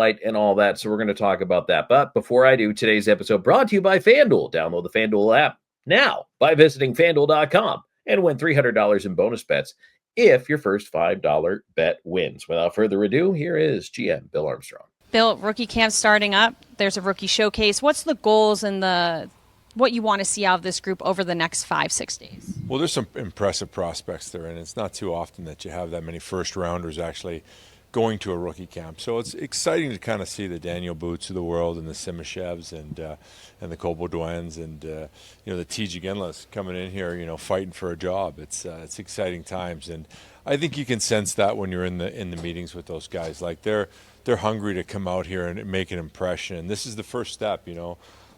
and all that. So we're going to talk about that. But before I do, today's episode brought to you by FanDuel. Download the FanDuel app now by visiting FanDuel.com and win $300 in bonus bets if your first $5 bet wins. Without further ado, here is GM Bill Armstrong. Bill, rookie camp starting up. There's a rookie showcase. What's the goals and what you want to see out of this group over the next 5-6 days? Well, there's some impressive prospects there, and it's not too often that you have that many first-rounders actually going to a rookie camp. So it's exciting to kind of see the Daniel Boots of the world and the Simashevs and the Koboduens and the Iginlas coming in here, fighting for a job. It's exciting times, and I think you can sense that when you're in the meetings with those guys. Like they're hungry to come out here and make an impression, and this is the first step. A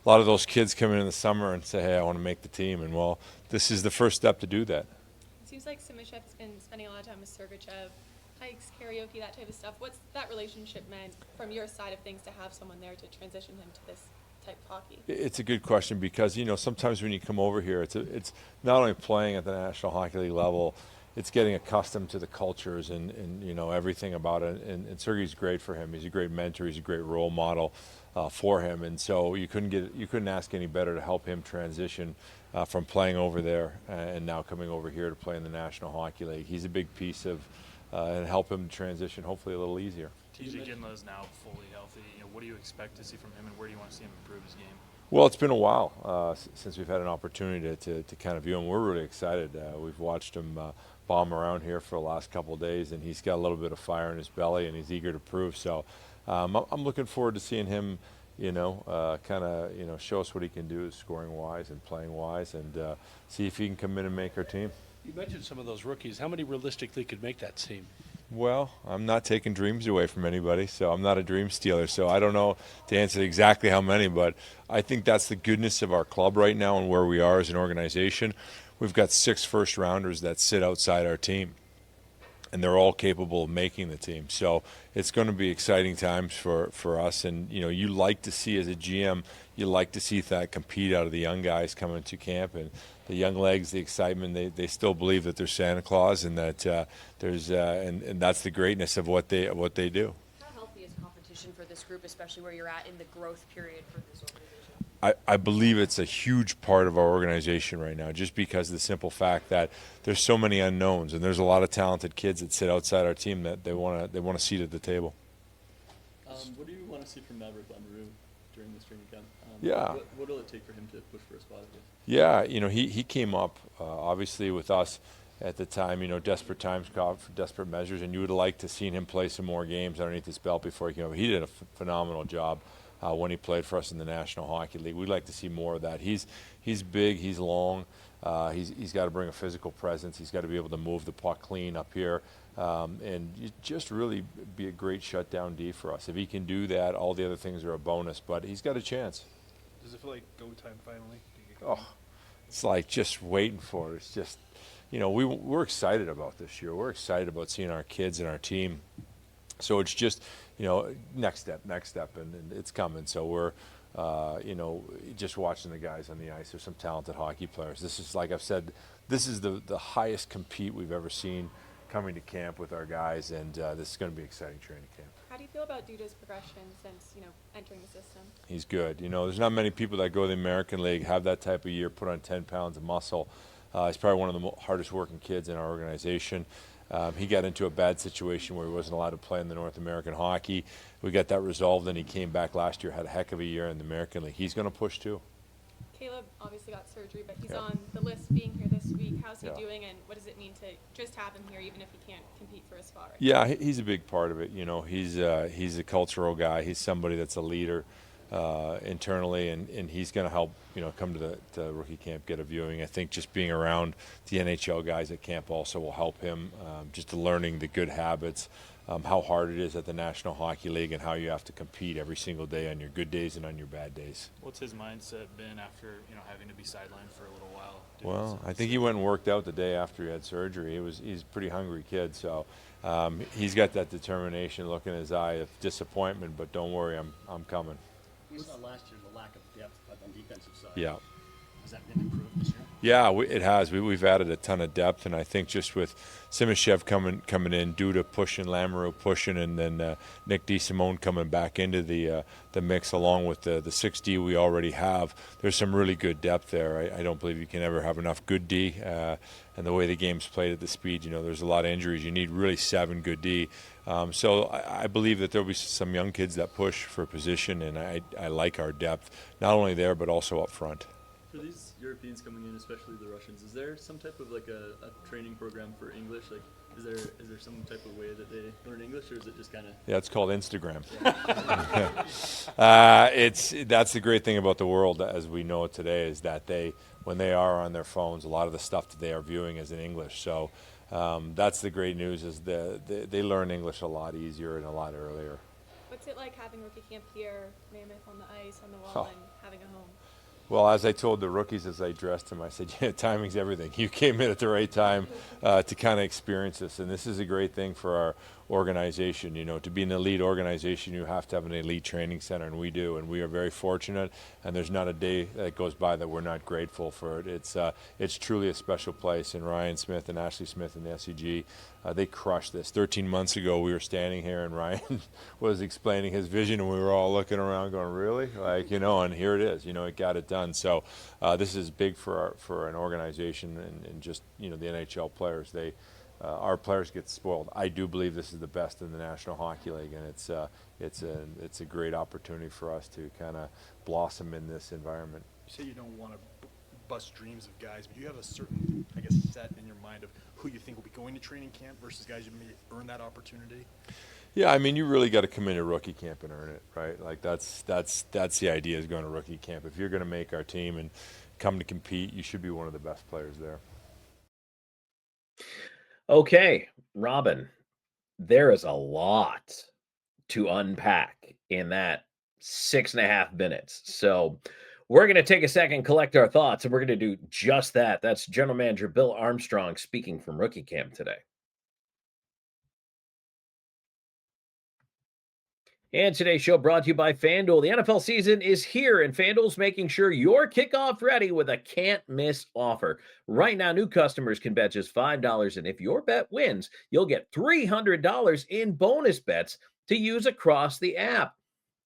lot of those kids come in the summer and say, "Hey, I want to make the team," and well, this is the first step to do that. It seems like Simashev's been spending a lot of time with Sergachev. Hikes, karaoke, that type of stuff. What's that relationship meant from your side of things to have someone there to transition him to this type of hockey? It's a good question because, sometimes when you come over here, it's not only playing at the National Hockey League level, it's getting accustomed to the cultures and everything about it. And Sergei's great for him. He's a great mentor. He's a great role model for him. And so you couldn't ask any better to help him transition from playing over there and now coming over here to play in the National Hockey League. He's a big piece of and help him transition hopefully a little easier. Iginla is now fully healthy. What do you expect to see from him, and where do you want to see him improve his game? Well, it's been a while since we've had an opportunity to kind of view him. We're really excited. We've watched him bomb around here for the last couple of days, and he's got a little bit of fire in his belly, and he's eager to prove. So I'm looking forward to seeing him, show us what he can do scoring-wise and playing-wise, and see if he can come in and make our team. You mentioned some of those rookies. How many realistically could make that team? Well, I'm not taking dreams away from anybody, so I'm not a dream stealer. So I don't know to answer exactly how many, but I think that's the goodness of our club right now and where we are as an organization. We've got 6 first-rounders that sit outside our team, and they're all capable of making the team. So it's going to be exciting times for us. And, you like to see as a GM, you like to see that compete out of the young guys coming to camp. And the young legs, the excitement, they still believe that they're Santa Claus and that and that's the greatness of what they do. How healthy is competition for this group, especially where you're at in the growth period for this organization? I believe it's a huge part of our organization right now, just because of the simple fact that there's so many unknowns, and there's a lot of talented kids that sit outside our team that they want a seat at the table. What do you want to see from Maverick Lamoureux during this training camp? What will it take for him to push for a spot again? Yeah, he came up obviously with us at the time. Desperate times called for desperate measures, and you would have liked to seen him play some more games underneath his belt before he came up. He did a phenomenal job. When he played for us in the National Hockey League. We'd like to see more of that. He's big, he's long, he's got to bring a physical presence, he's got to be able to move the puck clean up here, and just really be a great shutdown D for us. If he can do that, all the other things are a bonus, but he's got a chance. Does it feel like go time finally? Oh, it's like just waiting for it. It's just, we're excited about this year. We're excited about seeing our kids and our team. So it's just, next step, and it's coming. So we're, just watching the guys on the ice. There's some talented hockey players. This is, like I've said, this is the highest compete we've ever seen coming to camp with our guys, and this is going to be an exciting training camp. How do you feel about Duda's progression since, entering the system? He's good. There's not many people that go to the American League, have that type of year, put on 10 pounds of muscle. He's probably one of the hardest working kids in our organization. He got into a bad situation where he wasn't allowed to play in the North American hockey. We got that resolved, and he came back last year, had a heck of a year in the American League. He's going to push too. Caleb obviously got surgery, but he's on the list being here this week. How's he doing, and what does it mean to just have him here, even if he can't compete for a spot right now? He's a big part of it. He's a cultural guy. He's somebody that's a leader internally, and he's going to help come to the rookie camp, get a viewing. I think just being around the NHL guys at camp also will help him, just learning the good habits, how hard it is at the National Hockey League, and how you have to compete every single day on your good days and on your bad days. What's his mindset been after having to be sidelined for a little while? Well, I think he went and worked out the day after he had surgery. He's a pretty hungry kid, so he's got that determination look in his eye of disappointment, but don't worry, I'm coming. We saw last year the lack of depth on the defensive side. Yeah. Has that been improved this year? Yeah, it has. We've added a ton of depth, and I think just with Simashev coming in, Duda pushing, Lamoureux pushing, and then Nick DeSimone coming back into the mix along with the 6D we already have. There's some really good depth there. I don't believe you can ever have enough good D, and the way the game's played at the speed, there's a lot of injuries. You need really 7 good D. So I believe that there'll be some young kids that push for position, and I like our depth, not only there but also up front. For these Europeans coming in, especially the Russians, is there some type of like a training program for English? Like, is there some type of way that they learn English, or is it just kind of? Yeah, it's called Instagram. That's the great thing about the world as we know it today, is that when they are on their phones, a lot of the stuff that they are viewing is in English. So that's the great news, is they learn English a lot easier and a lot earlier. What's it like having rookie camp here, Mammoth on the ice, on the wall, and having a home? Well, as I told the rookies as I dressed them, I said, yeah, timing's everything. You came in at the right time to kind of experience this, and this is a great thing for our organization. To be an elite organization, you have to have an elite training center, and we do, and we are very fortunate, and there's not a day that goes by that we're not grateful for it. It's truly a special place, and Ryan Smith and Ashley Smith and the SEG, they crushed this. 13 months ago, we were standing here, and Ryan was explaining his vision, and we were all looking around going, really? And here it is. It got it done. So this is big for an organization and just, the NHL players. Our players get spoiled. I do believe this is the best in the National Hockey League, and it's a great opportunity for us to kind of blossom in this environment. You say you don't want to bust dreams of guys, but do you have a certain, set in your mind of who you think will be going to training camp versus guys who may earn that opportunity? Yeah, you really got to come into rookie camp and earn it, right? Like that's the idea, is going to rookie camp. If you're going to make our team and come to compete, you should be one of the best players there. Okay, Robyn, there is a lot to unpack in that 6.5 minutes. So we're going to take a second, collect our thoughts, and we're going to do just that. That's General Manager Bill Armstrong speaking from rookie camp today. And today's show brought to you by FanDuel. The NFL season is here, and FanDuel's making sure you're kickoff ready with a can't-miss offer. Right now, new customers can bet just $5, and if your bet wins, you'll get $300 in bonus bets to use across the app.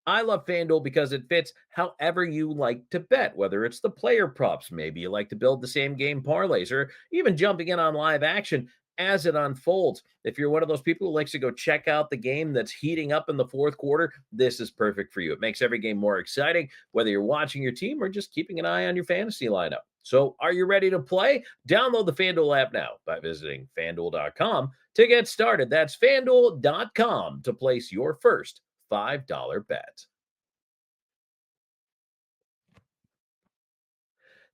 I love FanDuel because it fits however you like to bet, whether it's the player props, maybe you like to build the same game parlays, or even jumping in on live action as it unfolds. If you're one of those people who likes to go check out the game that's heating up in the fourth quarter, this is perfect for you. It makes every game more exciting, whether you're watching your team or just keeping an eye on your fantasy lineup. So are you ready to play? Download the FanDuel app now by visiting FanDuel.com to get started. That's FanDuel.com to place your first $5 bet.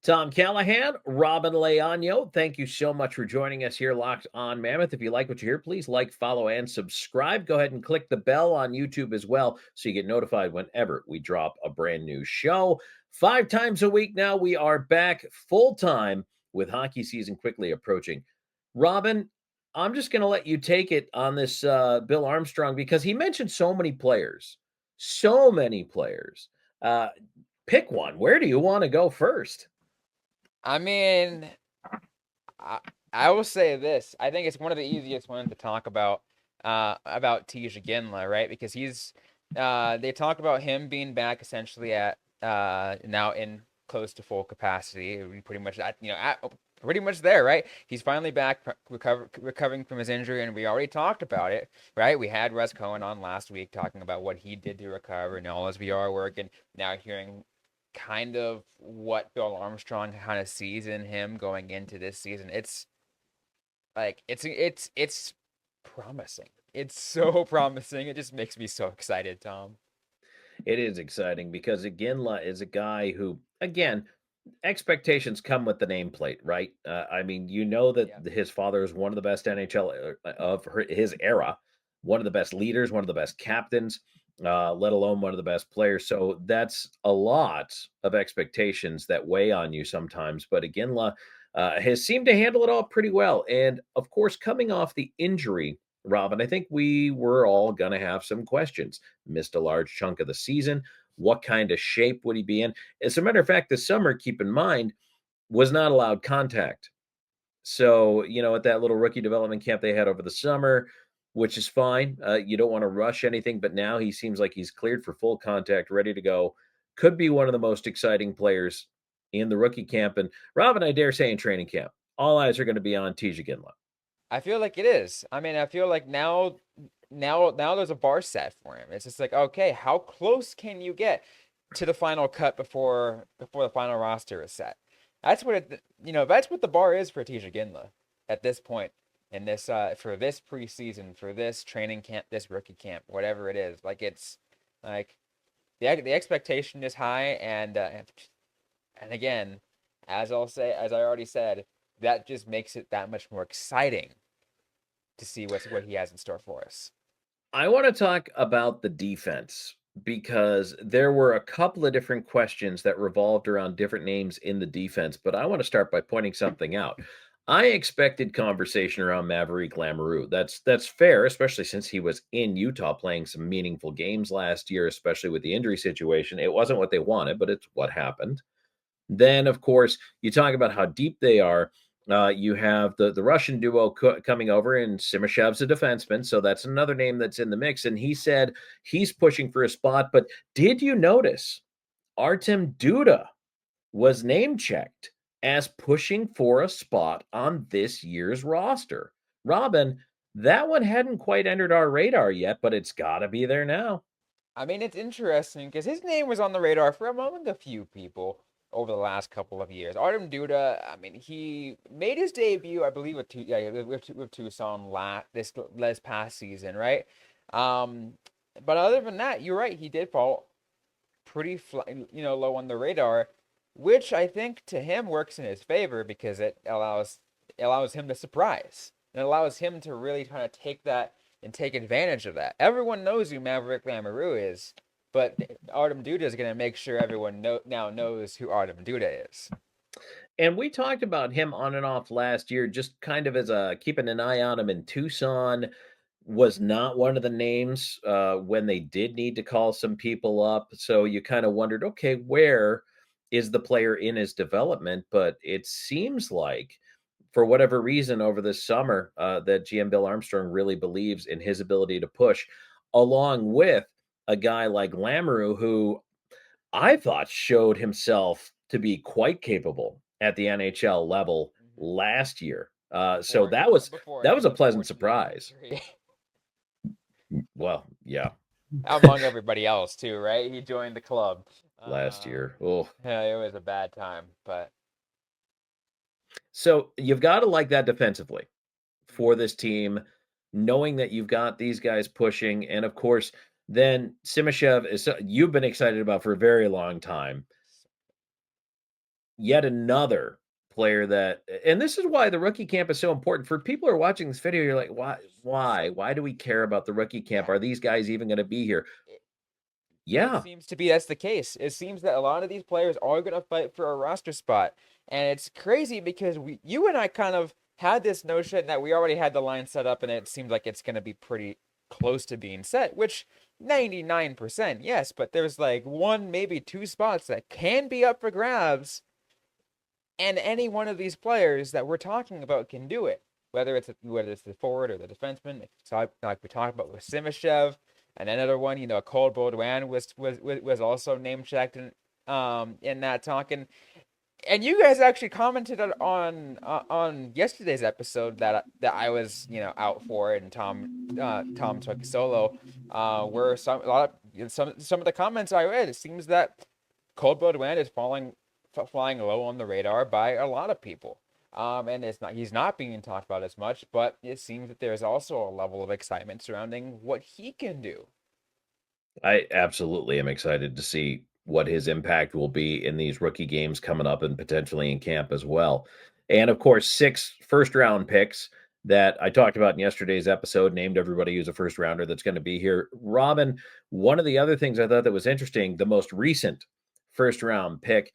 Tom Callahan, Robyn Leaño, thank you so much for joining us here, Locked on Mammoth. If you like what you hear, please like, follow, and subscribe. Go ahead and click the bell on YouTube as well so you get notified whenever we drop a brand new show. 5 times a week now, we are back full-time with hockey season quickly approaching. Robyn, I'm just going to let you take it on this Bill Armstrong, because he mentioned so many players. So many players. Pick one. Where do you want to go first? I will say this. I think it's one of the easiest ones to talk about Iginla, right? Because they talk about him being back essentially at now in close to full capacity. Pretty much pretty much there, right? He's finally back, recovering from his injury, and we already talked about it, right? We had Russ Cohen on last week talking about what he did to recover and all his VR work, and now hearing kind of what Bill Armstrong kind of sees in him going into this season. It's promising. It's so promising. It just makes me so excited, Tom. It is exciting because Iginla is a guy who, again, expectations come with the nameplate, right? That his father is one of the best NHL of his era, one of the best leaders, one of the best captains, let alone one of the best players. So that's a lot of expectations that weigh on you sometimes. But Iginla has seemed to handle it all pretty well. And of course, coming off the injury, Robyn, I think we were all going to have some questions. Missed a large chunk of the season. What kind of shape would he be in? As a matter of fact, this summer, keep in mind, was not allowed contact. So, at that little rookie development camp they had over the summer, which is fine. You don't want to rush anything, but now he seems like he's cleared for full contact, ready to go. Could be one of the most exciting players in the rookie camp. And Robyn, I dare say in training camp, all eyes are going to be on Iginla. I feel like it is. I mean, I feel like now there's a bar set for him. It's just like, okay, how close can you get to the final cut before the final roster is set? That's what that's what the bar is for Iginla at this point in this for this preseason, for this training camp, this rookie camp, whatever it is. Like, it's like the expectation is high, and again, as I already said, that just makes it that much more exciting to see what he has in store for us. I want to talk about the defense because there were a couple of different questions that revolved around different names in the defense, but I want to start by pointing something out. I expected conversation around Maverick Lamoureux. That's fair, especially since he was in Utah playing some meaningful games last year, especially with the injury situation. It wasn't what they wanted, but it's what happened. Then, of course, you talk about how deep they are. You have the Russian duo coming over, and Simashev's a defenseman, so that's another name that's in the mix. And he said he's pushing for a spot. But did you notice Artem Duda was name checked as pushing for a spot on this year's roster? Robyn, that one hadn't quite entered our radar yet, but it's got to be there now. I mean, it's interesting because his name was on the radar for among a few people over the last couple of years. Artem Duda, I mean, he made his debut, I believe, with Tucson this past season, right? But other than that, you're right, he did fall pretty low on the radar, which I think to him works in his favor because it allows him to surprise. It allows him to really kind of take that and take advantage of that. Everyone knows who Maverick Lamoureux is, but Artem Duda is going to make sure everyone now knows who Artem Duda is. And we talked about him on and off last year, just kind of as keeping an eye on him in Tucson. Was not one of the names when they did need to call some people up. So you kind of wondered, okay, where is the player in his development? But it seems like, for whatever reason, over this summer, that GM Bill Armstrong really believes in his ability to push, along with a guy like Lamoureux, who I thought showed himself to be quite capable at the NHL level last year. So that was a pleasant surprise. Well, yeah. Among everybody else too, right? He joined the club last year. Oh, yeah, it was a bad time, but so you've got to like that defensively for this team, knowing that you've got these guys pushing, and of course, then Simashev is you've been excited about for a very long time. Yet another player that, and this is why the rookie camp is so important for people who are watching this video. You're like, why do we care about the rookie camp? Are these guys even going to be here? Yeah, it seems to be that's the case. It seems that a lot of these players are going to fight for a roster spot, and it's crazy because you and I kind of had this notion that we already had the line set up, and it seemed like it's going to be pretty close to being set, which 99%, yes, but there's like one, maybe two spots that can be up for grabs. And any one of these players that we're talking about can do it, whether it's the forward or the defenseman. Like we talked about with Simashev, and another one, Cole Baudouin was also name checked in that talk. And you guys actually commented on yesterday's episode that I was out for, and Tom took solo. Where some of the comments I read, it seems that Cole Baudouin is flying low on the radar by a lot of people. And he's not being talked about as much, but it seems that there's also a level of excitement surrounding what he can do. I absolutely am excited to see what his impact will be in these rookie games coming up and potentially in camp as well. And of course, 6 first-round picks that I talked about in yesterday's episode, named everybody who's a first rounder that's going to be here. Robyn, one of the other things I thought that was interesting, the most recent first-round pick,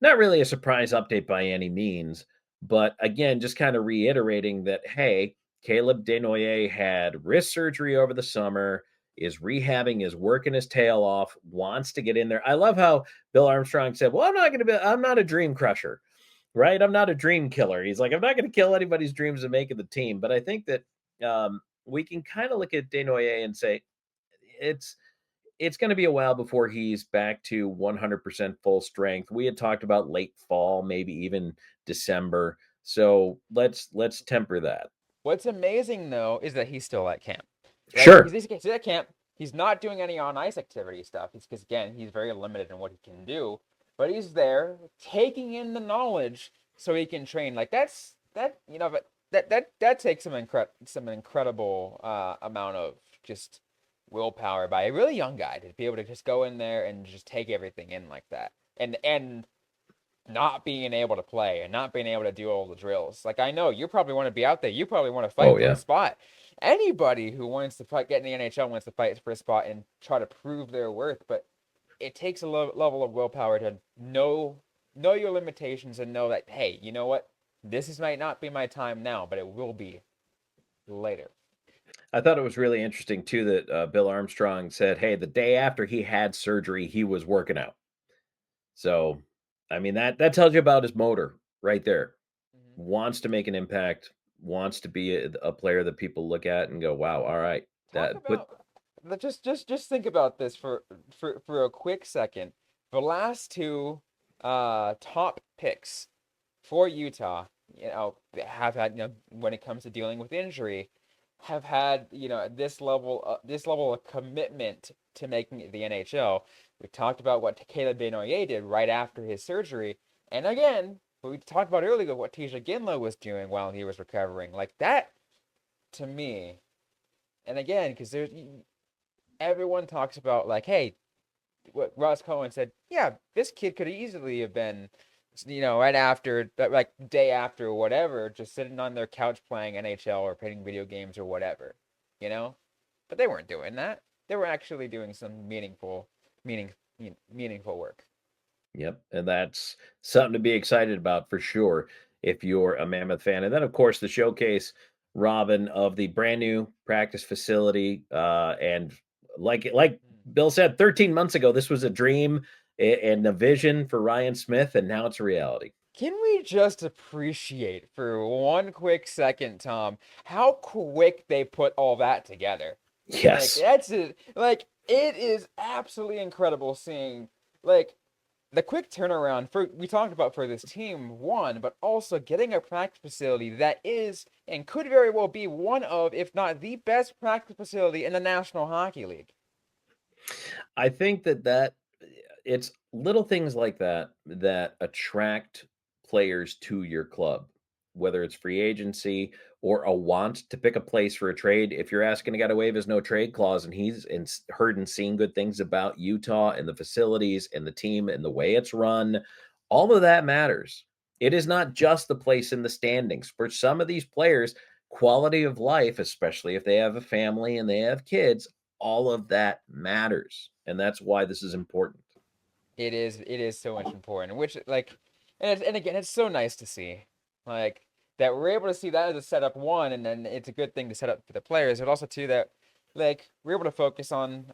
not really a surprise update by any means, but again, just kind of reiterating that, hey, Caleb Desnoyers had wrist surgery over the summer, is rehabbing, is working his tail off, wants to get in there. I love how Bill Armstrong said, well, I'm not a dream crusher. right? I'm not a dream killer. He's like, I'm not going to kill anybody's dreams of making the team. But I think that we can kind of look at Desnoyers and say it's it's going to be a while before he's back to 100% full strength. We had talked about late fall, maybe even December. So let's temper that. What's amazing though is that he's still at camp. Like, Sure. he's at camp. He's not doing any on ice activity stuff. Because again, he's very limited in what he can do. But he's there taking in the knowledge so he can train. Like but that takes some incredible amount of just willpower by a really young guy to be able to just go in there and just take everything in like that. And not being able to play and not being able to do all the drills. Like, I know you probably want to be out there. You probably want to fight for a spot. Anybody who wants to fight, get in the NHL wants to fight for a spot and try to prove their worth. But it takes a level of willpower to know your limitations and know that, hey, you know what? This might not be my time now, but it will be later. I thought it was really interesting too that Bill Armstrong said, "Hey, the day after he had surgery, he was working out." So, I mean that tells you about his motor right there. Wants to make an impact, wants to be a player that people look at and go, "Wow, all right." Just think about this for a quick second. The last two top picks for Utah, have had, when it comes to dealing with injury, have had, this level of commitment to making the NHL. We talked about what Caleb Desnoyers did right after his surgery, and again, we talked about earlier what Iginla was doing while he was recovering. Like that, to me, and again, because everyone talks about like, hey, what Ross Cohen said, yeah, this kid could easily have been, right after, like day after or whatever, just sitting on their couch playing NHL or playing video games or whatever, but they weren't doing that. They were actually doing some meaningful work. Yep, and that's something to be excited about for sure if you're a Mammoth fan. And then, of course, the showcase, Robin, of the brand new practice facility. And like Bill said, 13 months ago, this was a dream and a vision for Ryan Smith, and now it's a reality. Can we just appreciate for one quick second, Tom, how quick they put all that together? Yes. Like, that's it. Like, it is absolutely incredible seeing, like, the quick turnaround we talked about for this team, one, but also getting a practice facility that is and could very well be one of, if not the best practice facility in the National Hockey League. I think that it's little things like that that attract players to your club, whether it's free agency or a want to pick a place for a trade. If you're asking a guy to waive his no trade clause and he's heard and seen good things about Utah and the facilities and the team and the way it's run, all of that matters. It is not just the place in the standings. For some of these players, quality of life, especially if they have a family and they have kids, all of that matters. And that's why this is important. It is so much important, which like, and again, it's so nice to see, like, that we're able to see that as a setup one, and then it's a good thing to set up for the players, but also too that, like, we're able to focus on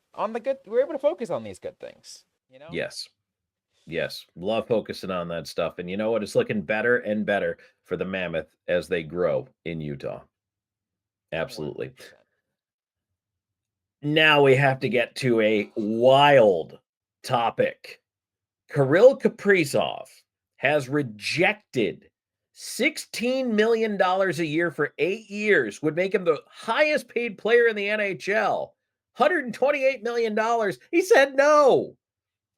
these good things, Yes. Love focusing on that stuff. And you know what? It's looking better and better for the Mammoth as they grow in Utah. Absolutely. 100%. Now we have to get to a wild topic. Kirill Kaprizov has rejected $16 million a year for 8 years, would make him the highest paid player in the NHL. $128 million. He said no.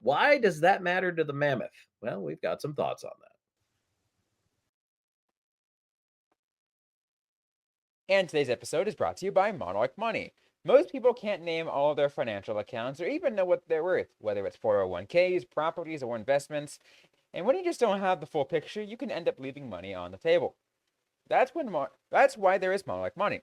Why does that matter to the Mammoth? Well, we've got some thoughts on that. And today's episode is brought to you by Monarch Money. Most people can't name all of their financial accounts or even know what they're worth, whether it's 401ks, properties, or investments. And when you just don't have the full picture, you can end up leaving money on the table. That's why there is Monarch Money.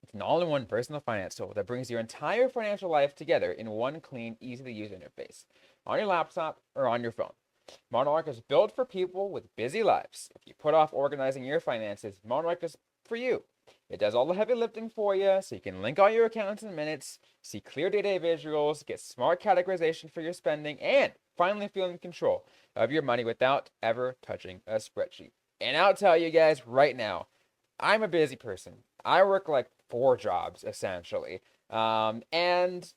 It's an all-in-one personal finance tool that brings your entire financial life together in one clean, easy-to-use interface, on your laptop or on your phone. Monarch is built for people with busy lives. If you put off organizing your finances, Monarch is for you. It does all the heavy lifting for you, so you can link all your accounts and minutes, see clear data visuals, get smart categorization for your spending, and finally feel in control of your money without ever touching a spreadsheet. And I'll tell you guys right now, I'm a busy person. I work like 4 jobs, essentially. And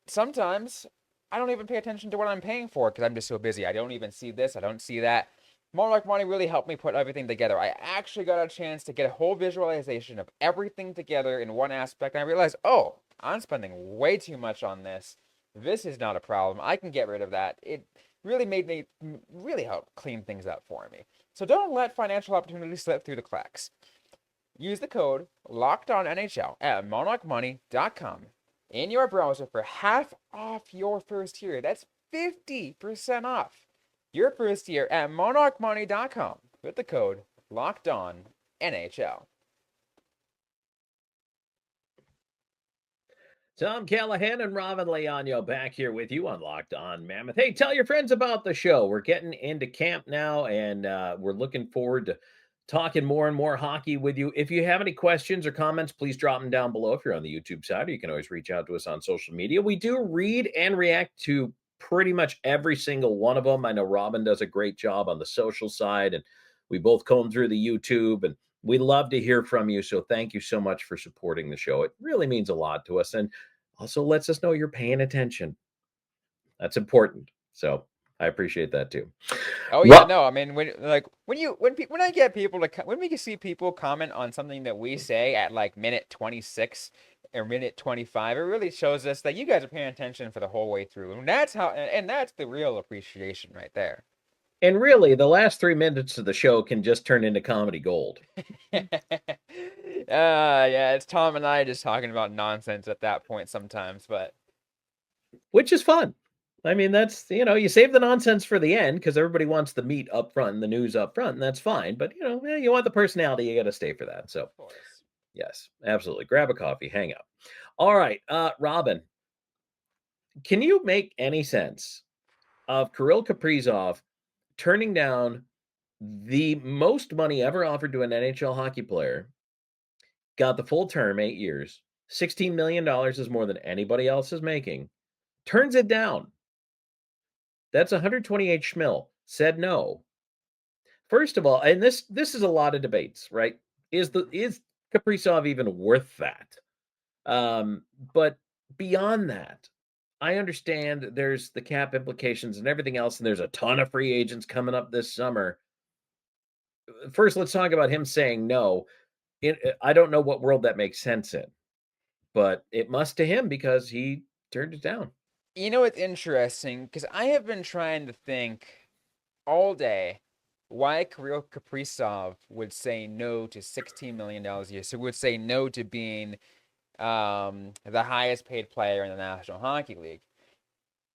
sometimes I don't even pay attention to what I'm paying for because I'm just so busy. I don't even see this. I don't see that. Monarch Money really helped me put everything together. I actually got a chance to get a whole visualization of everything together in one aspect. And I realized, oh, I'm spending way too much on this. This is not a problem. I can get rid of that. It really made me really help clean things up for me. So don't let financial opportunities slip through the cracks. Use the code LOCKEDONNHL at monarchmoney.com in your browser for half off your first year. That's 50% off your first year at monarchmoney.com with the code LOCKEDONNHL. Tom Callahan and Robyn Leaño back here with you on Locked On Mammoth. Hey, tell your friends about the show. We're getting into camp now, and we're looking forward to talking more and more hockey with you. If you have any questions or comments, please drop them down below if you're on the YouTube side, or you can always reach out to us on social media. We do read and react to pretty much every single one of them. I know Robyn does a great job on the social side, and we both comb through the YouTube, and we love to hear from you. So thank you so much for supporting the show. It really means a lot to us, and also lets us know you're paying attention. That's important. So I appreciate that too. Oh yeah, no, I mean when I get people to when we see people comment on something that we say at like minute 26 or minute 25, it really shows us that you guys are paying attention for the whole way through, and that's the real appreciation right there. And really, the last 3 minutes of the show can just turn into comedy gold. Yeah, it's Tom and I just talking about nonsense at that point sometimes, but which is fun. I mean, that's, you save the nonsense for the end because everybody wants the meat up front and the news up front, and that's fine. But, you want the personality, you got to stay for that. So, of course. Yes, absolutely. Grab a coffee, hang out. All right, Robyn, can you make any sense of Kirill Kaprizov turning down the most money ever offered to an NHL hockey player, got the full term, 8 years, $16 million is more than anybody else is making, turns it down? That's 128 schmil, said no. First of all, and this is a lot of debates, right? Is Kaprizov even worth that? But beyond that, I understand there's the cap implications and everything else, and there's a ton of free agents coming up this summer. First, let's talk about him saying no. I don't know what world that makes sense in, but it must to him because he turned it down. You know, it's interesting because I have been trying to think all day why Kirill Kaprizov would say no to $16 million a year. So would say no to being the highest paid player in the National Hockey League.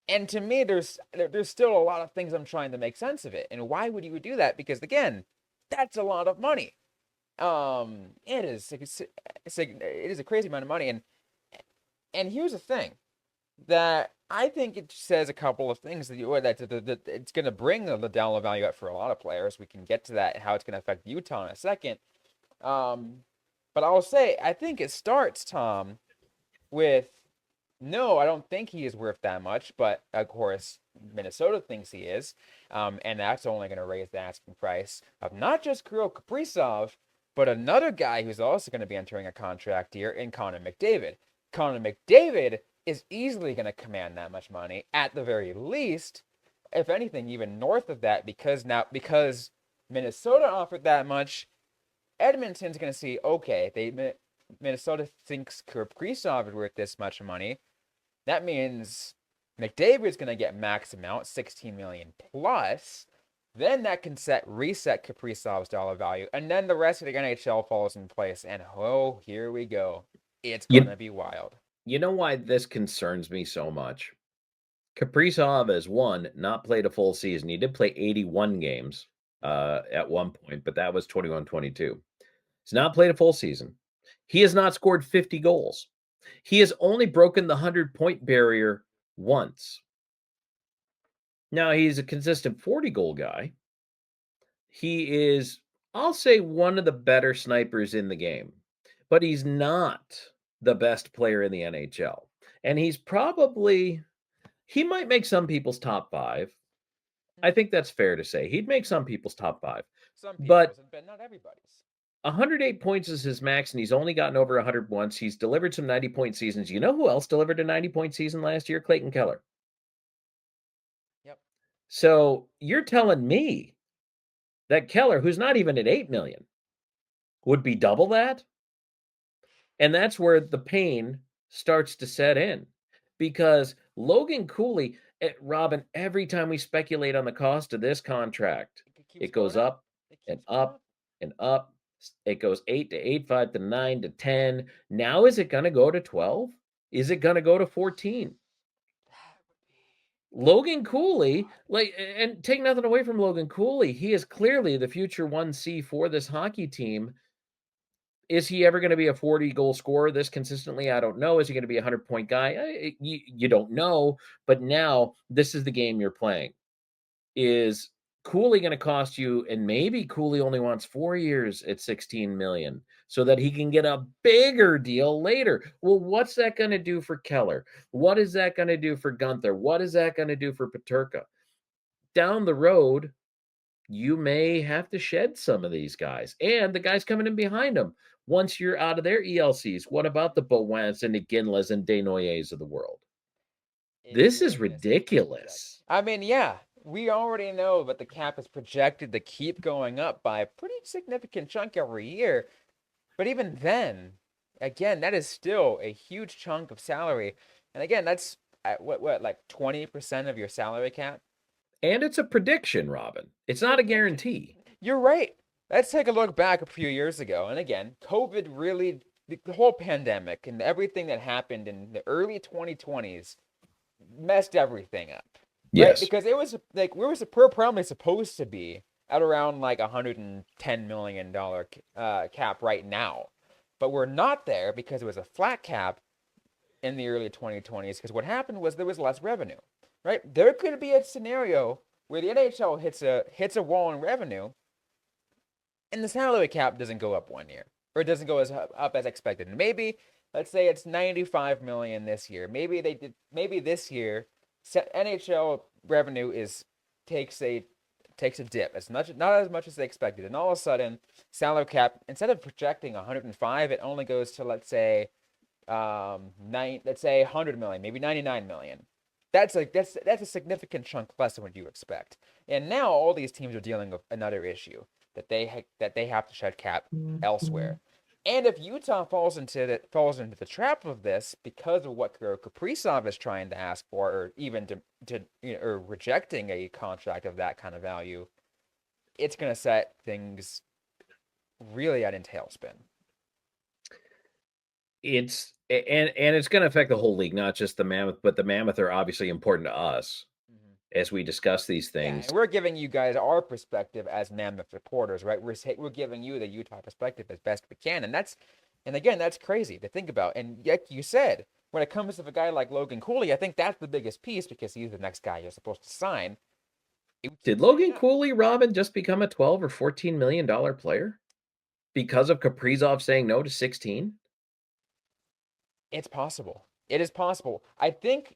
And to me, there's still a lot of things I'm trying to make sense of it. And why would you do that? Because again, that's a lot of money. It is a crazy amount of money. And here's the thing that I think it says a couple of things that it's going to bring the dollar value up for a lot of players. We can get to that and how it's going to affect Utah in a second. But I'll say, I think it starts, Tom, with no, I don't think he is worth that much. But of course, Minnesota thinks he is. And that's only going to raise the asking price of not just Kirill Kaprizov, but another guy who's also going to be entering a contract here in Connor McDavid. Connor McDavid is easily going to command that much money, at the very least, if anything, even north of that, because Minnesota offered that much, Edmonton's going to see, okay, Minnesota thinks Kaprizov is worth this much money. That means McDavid's going to get max amount, $16 million plus. Then that can reset Kaprizov's dollar value, and then the rest of the NHL falls in place, and here we go. It's going to be wild. You know why this concerns me so much? Kaprizov has, not played a full season. He did play 81 games at one point, but that was 21-22. He's not played a full season. He has not scored 50 goals. He has only broken the 100-point barrier once. Now, he's a consistent 40-goal guy. He is, I'll say, one of the better snipers in the game. but he's not the best player in the NHL. And he might make some people's top 5. I think that's fair to say. He'd make some people's top 5. Some But people's, but not everybody's. 108 points is his max, and he's only gotten over 100 once. He's delivered some 90-point seasons. You know who else delivered a 90-point season last year? Clayton Keller. Yep. So you're telling me that Keller, who's not even at 8 million, would be double that? And that's where the pain starts to set in, because Logan Cooley, Robyn, every time we speculate on the cost of this contract, keeps it goes going up It and keeps going up and up. It goes 8 to 8, 5 to 9 to 10. Now, is it going to go to 12? Is it going to go to 14? Logan Cooley, and take nothing away from Logan Cooley, he is clearly the future 1C for this hockey team. Is he ever going to be a 40-goal scorer this consistently? I don't know. Is he going to be a 100-point guy? You don't know. But now this is the game you're playing. Is Cooley going to cost you? And maybe Cooley only wants 4 years at $16 million so that he can get a bigger deal later. Well, what's that going to do for Keller? What is that going to do for Gunther? What is that going to do for Peterka? Down the road, you may have to shed some of these guys. And the guys coming in behind them, once you're out of their ELCs, what about the Bowens and the Iginlas and Desnoyers of the world? This is ridiculous. I mean, yeah, we already know that the cap is projected to keep going up by a pretty significant chunk every year. But even then, again, that is still a huge chunk of salary. And again, that's what like 20% of your salary cap? And it's a prediction, Robyn. It's not a guarantee. You're right. Let's take a look back a few years ago. And again, COVID really, the whole pandemic and everything that happened in the early 2020s messed everything up. Yes. Right? Because it was like, we're probably supposed to be at around like $110 million cap right now. But we're not there because it was a flat cap in the early 2020s. Because what happened was there was less revenue. Right? There could be a scenario where the NHL hits a wall in revenue and the salary cap doesn't go up 1 year, or it doesn't go up as expected. And maybe, let's say it's 95 million this year. Maybe this year NHL revenue takes a dip, not as much as they expected. And all of a sudden, salary cap, instead of projecting 105, it only goes to, let's say 100 million, maybe 99 million. That's a significant chunk less than what you expect. And now all these teams are dealing with another issue that they have to shed cap elsewhere. And if Utah falls into the trap of this because of what Kirill Kaprizov is trying to ask for, or even or rejecting a contract of that kind of value, it's going to set things really out in tailspin. It's going to affect the whole league, not just the Mammoth, but the Mammoth are obviously important to us as we discuss these things. Yeah, and we're giving you guys our perspective as Mammoth reporters, right? We're giving you the Utah perspective as best we can, and again, that's crazy to think about. And like you said, when it comes to a guy like Logan Cooley, I think that's the biggest piece because he's the next guy you're supposed to sign. Did Logan Cooley, Robyn, just become a $12 or $14 million player because of Kaprizov saying no to 16? It's possible. It is possible. I think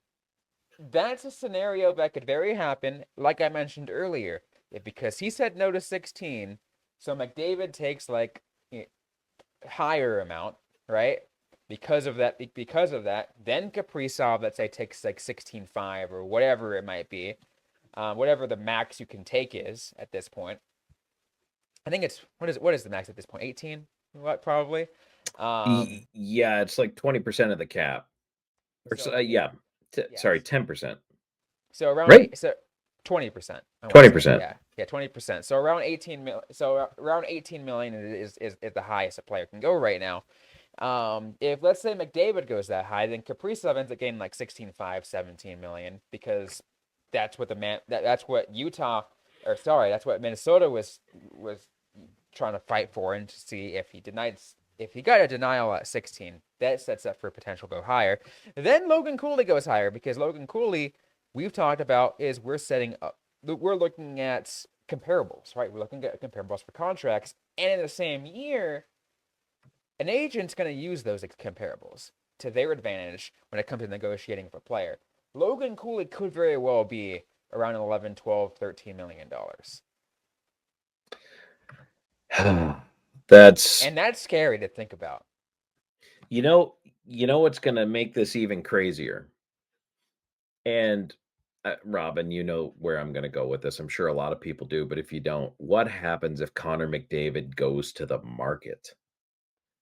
that's a scenario that could very happen, like I mentioned earlier. Because he said no to 16, so McDavid takes like higher amount, right? Because of that, then Kaprizov, let's say, takes like 16.5 or whatever it might be, whatever the max you can take is at this point. I think it's what is the max at this point? 18? What probably? Yeah, it's like 20% of the cap. Or sorry, 10%. So around right? So 20%. 20%. Yeah, 20%. So around 18 million. So around 18 million is the highest a player can go right now. If let's say McDavid goes that high, then Kaprizov ends up getting like 16.5, 17 million because that's what that's what that's what Minnesota was trying to fight for, and to see if he got a denial at 16, that sets up for potential go higher. Then Logan Cooley goes higher because Logan Cooley, we've talked about, is we're looking at comparables, right? We're looking at comparables for contracts. And in the same year, an agent's going to use those comparables to their advantage when it comes to negotiating with a player. Logan Cooley could very well be around 11, 12, 13 million dollars. That's And that's scary to think about. you know what's going to make this even crazier. And Robyn, you know where I'm going to go with this. I'm sure a lot of people do, but if you don't, what happens if Connor McDavid goes to the market?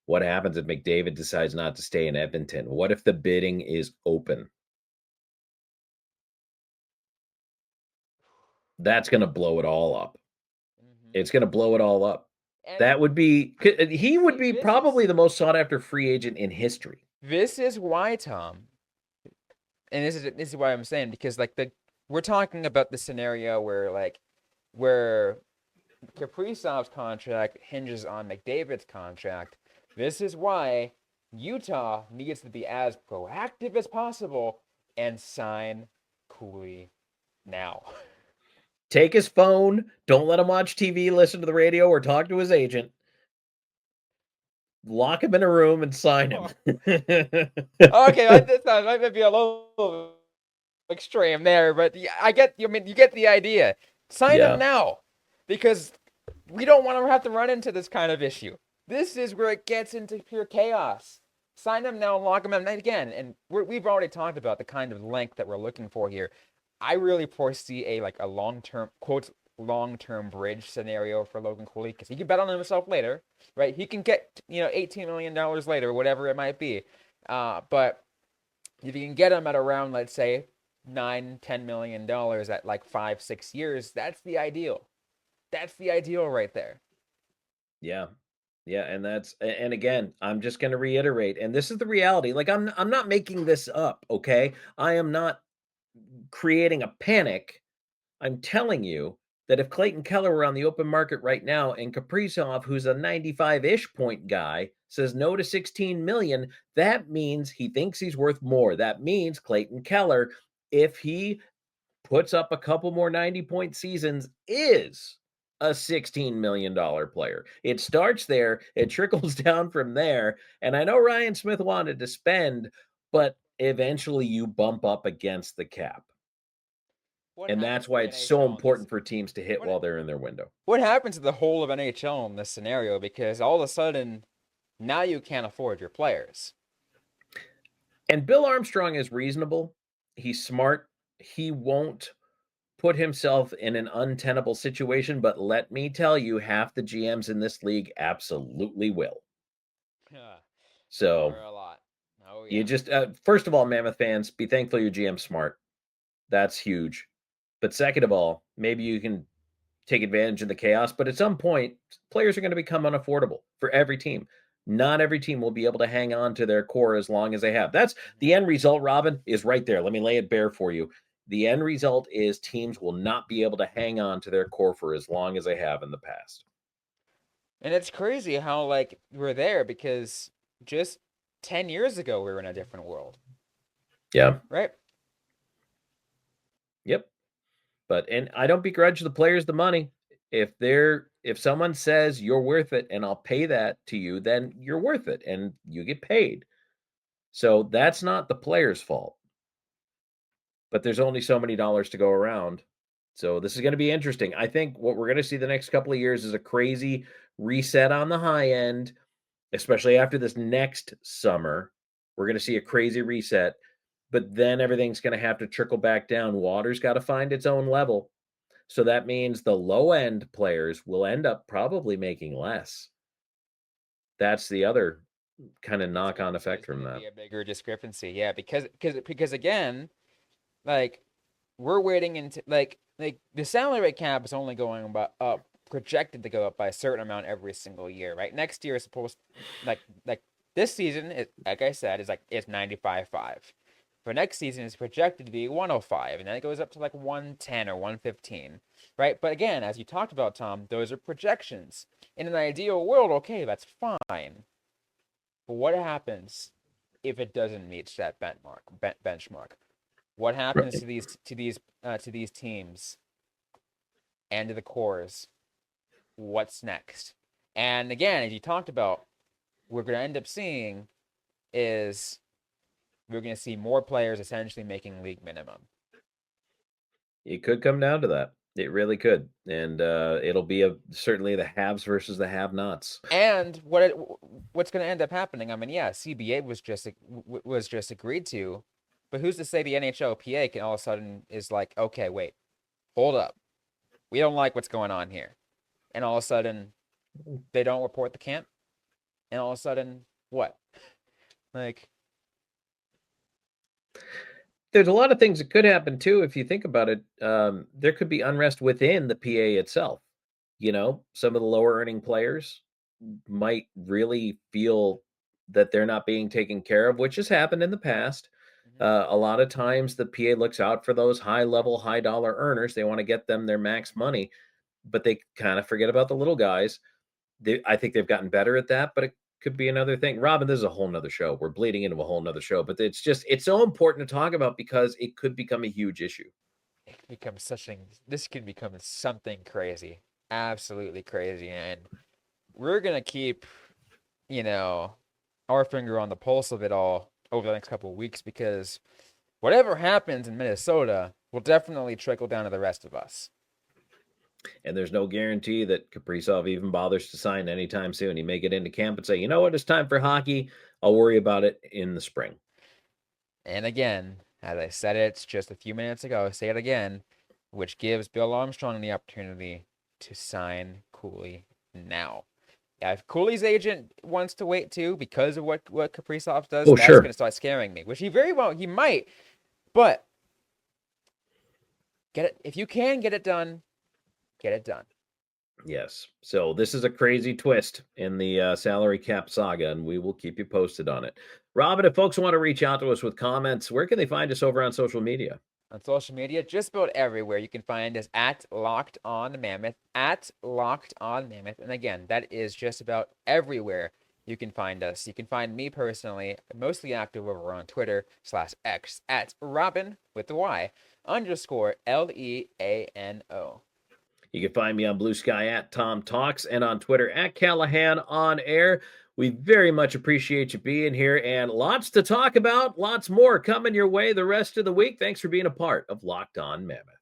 What happens if McDavid decides not to stay in Edmonton? What if the bidding is open? That's going to blow it all up. It's going to blow it all up. And That would be, he would be probably the most sought after free agent in history. This is why, Tom, and this is why I'm saying, because like we're talking about the scenario where Kaprizov's contract hinges on McDavid's contract. This is why Utah needs to be as proactive as possible and sign Cooley now. Take his phone. Don't let him watch TV, listen to the radio, or talk to his agent. Lock him in a room and sign him. Okay, that might be a little extreme there, but I get. I mean, you get the idea. Sign him now, because we don't want to have to run into this kind of issue. This is where it gets into pure chaos. Sign him now and lock him in again. And we've already talked about the kind of length that we're looking for here. I really foresee a long-term, quote, long-term bridge scenario for Logan Cooley, because he can bet on himself later, right? He can get, $18 million later, whatever it might be. But if you can get him at around, let's say, $9-10 million at like 5-6 years, that's the ideal. That's the ideal right there. Yeah. Yeah, and again, I'm just going to reiterate, and this is the reality. Like I'm not making this up, okay? I am not creating a panic. I'm telling you that if Clayton Keller were on the open market right now and Kaprizov, who's a 95-ish point guy, says no to 16 million, that means he thinks he's worth more. That means Clayton Keller, if he puts up a couple more 90-point seasons, is a $16 million player. It starts there, it trickles down from there. And I know Ryan Smith wanted to spend, but eventually you bump up against the cap. And that's why it's so important for teams to hit while they're in their window. What happens to the whole of NHL in this scenario? Because all of a sudden, now you can't afford your players. And Bill Armstrong is reasonable. He's smart. He won't put himself in an untenable situation, but let me tell you, half the GMs in this league absolutely will. So a lot. Oh, you just first of all, Mammoth fans, be thankful your GM's smart. That's huge. But second of all, maybe you can take advantage of the chaos, but at some point, players are going to become unaffordable for every team. Not every team will be able to hang on to their core as long as they have. That's the end result, Robyn, is right there. Let me lay it bare for you. The end result is teams will not be able to hang on to their core for as long as they have in the past. And it's crazy how, we're there, because just 10 years ago, we were in a different world. Yeah. Right? Yep. And I don't begrudge the players the money. If someone says you're worth it and I'll pay that to you, then you're worth it and you get paid. So that's not the player's fault. But there's only so many dollars to go around. So this is going to be interesting. I think what we're going to see the next couple of years is a crazy reset on the high end, especially after this next summer. We're going to see a crazy reset, but then everything's going to have to trickle back down. Water's got to find its own level. So that means the low end players will end up probably making less. That's the other kind of knock on effect from that. Be a bigger discrepancy. Yeah, because again, we're waiting into the salary cap is only going up, projected to go up by a certain amount every single year, right? Next year is supposed this season, like I said, is 95.5. For next season, it's projected to be 105, and then it goes up to 110 or 115, right? But again, as you talked about, Tom, those are projections. In an ideal world, okay, that's fine. But what happens if it doesn't meet that benchmark? What happens to these teams and to the cores? What's next? And again, as you talked about, we're going to end up seeing is we're going to see more players essentially making league minimum. It could come down to that. It really could. And it'll be certainly the haves versus the have-nots. And what's going to end up happening? I mean, yeah, CBA was just agreed to, but who's to say the NHLPA can all of a sudden is like, okay, wait, hold up, we don't like what's going on here, and all of a sudden they don't report the camp, and all of a sudden what? Like, there's a lot of things that could happen too if you think about it. There could be unrest within the PA itself. You know, some of the lower earning players might really feel that they're not being taken care of, which has happened in the past. A lot of times the PA looks out for those high level, high dollar earners. They want to get them their max money, but they kind of forget about the little guys. I think they've gotten better at that, but it could be another thing. Robyn, this is a whole nother show. We're bleeding into a whole nother show, but it's so important to talk about because it could become a huge issue. It could become this could become something crazy, absolutely crazy. And we're going to keep, our finger on the pulse of it all over the next couple of weeks, because whatever happens in Minnesota will definitely trickle down to the rest of us. And there's no guarantee that Kaprizov even bothers to sign anytime soon. He may get into camp and say, you know what, it's time for hockey. I'll worry about it in the spring. And again, as I said it just a few minutes ago, say it again, which gives Bill Armstrong the opportunity to sign Cooley now. Yeah, if Cooley's agent wants to wait too because of what Kaprizov does, that's sure, going to start scaring me, which he might. But get it if you can get it done. Get it done. Yes. So this is a crazy twist in the salary cap saga, and we will keep you posted on it. Robyn, if folks want to reach out to us with comments, where can they find us over on social media? On social media, just about everywhere. You can find us at Locked On Mammoth, at Locked On Mammoth. And again, that is just about everywhere you can find us. You can find me personally, mostly active over on Twitter/X at Robyn with the Y _LEANO. You can find me on Blue Sky at Tom Talks and on Twitter at Callahan on Air. We very much appreciate you being here, and lots to talk about, lots more coming your way the rest of the week. Thanks for being a part of Locked On Mammoth.